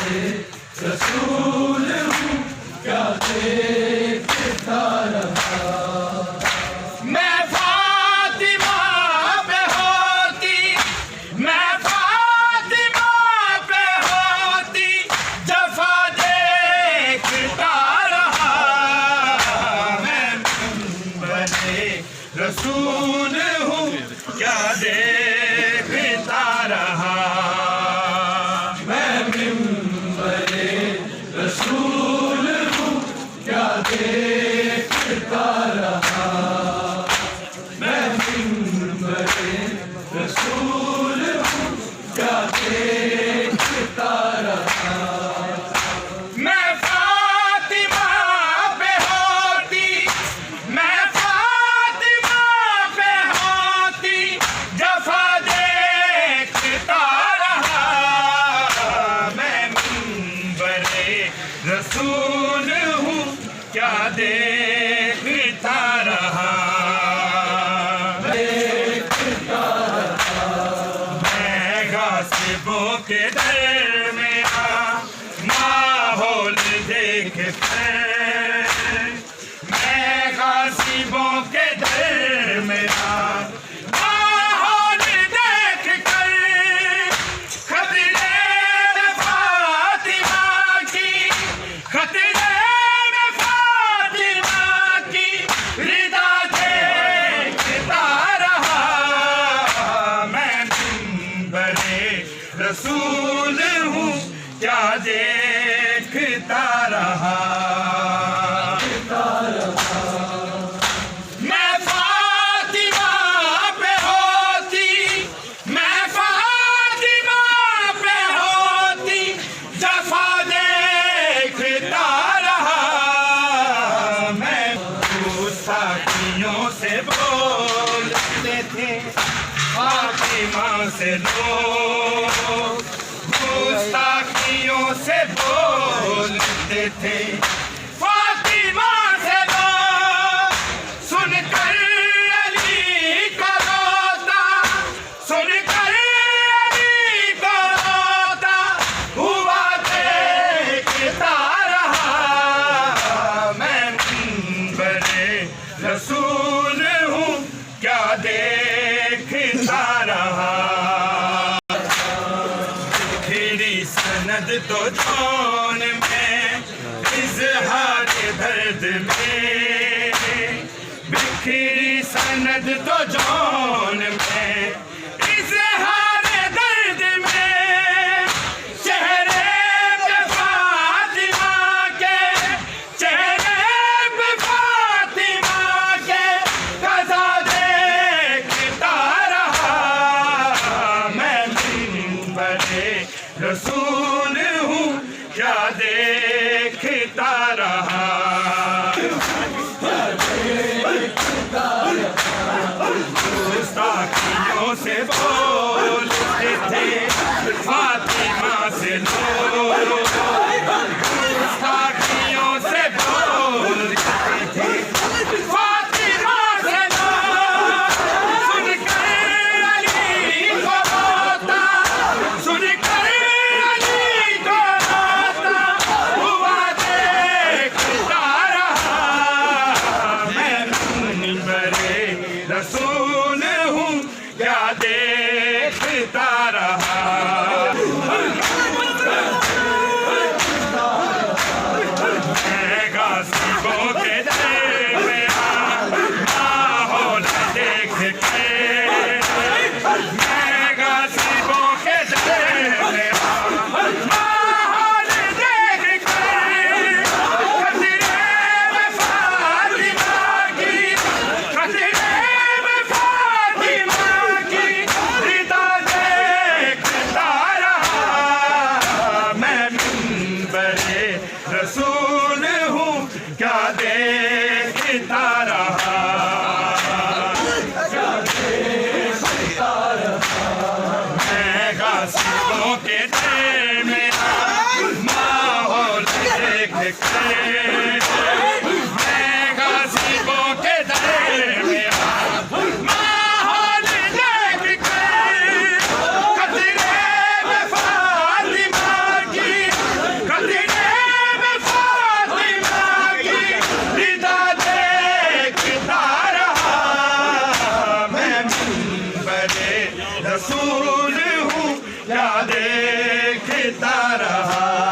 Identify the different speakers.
Speaker 1: रसूल हूँ क्या देखता रहा।
Speaker 2: मैं फातिमा पे होती, मैं फातिमा पे होती, जफा देखता रहा। मैं मिंबरे रसूल हूँ क्या देखता रहा।
Speaker 1: मैं मिंबरे रसूल हूँ क्या देखता रहा। मैं मिंबरे रसूल हूँ क्या देखता रहा।
Speaker 2: मैं फातिमा पे होती, मैं फातिमा पे होती, जफा देखता रहा। मैं मिंबरे रसूल हूँ क्या देखता रहा। मैं गासिबों के दर में माहौल देख कर, मैं गासिबों के दर में माहौल देख कर, खतरे में फातिमा की, खतरे में फातिमा की रिदा देखता रहा। मैं मिंबरे रसूल हूँ क्या देखता रहा। मैं फातिमा पे होती, मैं फातिमा पे होती, जफा देखता रहा। मैं गुस्ताखियों से बोलते थे फातिमा से लोग, गुस्ताखियों से बोलते थे फातिमा से लोग। सुनकर अली का रोता, सुनकर अली का रोता, हुआ देखता रहा। मैं मिंबरे रसूल हूँ क्या देखता रहा। बिखरी सनद तो जौन में इजहार दर्द में, बिखरी सनद तो जौन में इजहार दर्द में, चेहरे पे फातिमा के, चेहरे पे फातिमा के कज़ा देखता रहा। मैं मिंबरे रसूल हूँ क्या देखता रहा। गुस्ताखियों से बोलते थे फातिमा से लोग, गुस्ताखियों से बोलते थे फातिमा से लोग। सुनकर अली को रोता, सुनकर अली को रोता, हुआ देखता रहा। मैं मिंबरे रसूल हूँ क्या देखता रहा। मैं गासिबों के दर में माहौल देख कर, मैं गासिबों के दर में माहौल देख कर, खतरे में फातिमा की, खतरे में फातिमा की रिदा देखता रहा। मैं मिंबरे रसूल हूँ क्या देखता रहा। मैं गासिबों के दर में माहौल देख कर, मैं गासिबों के दर में माहौल देख कर, खतरे में फातिमा की क्या देखता रहा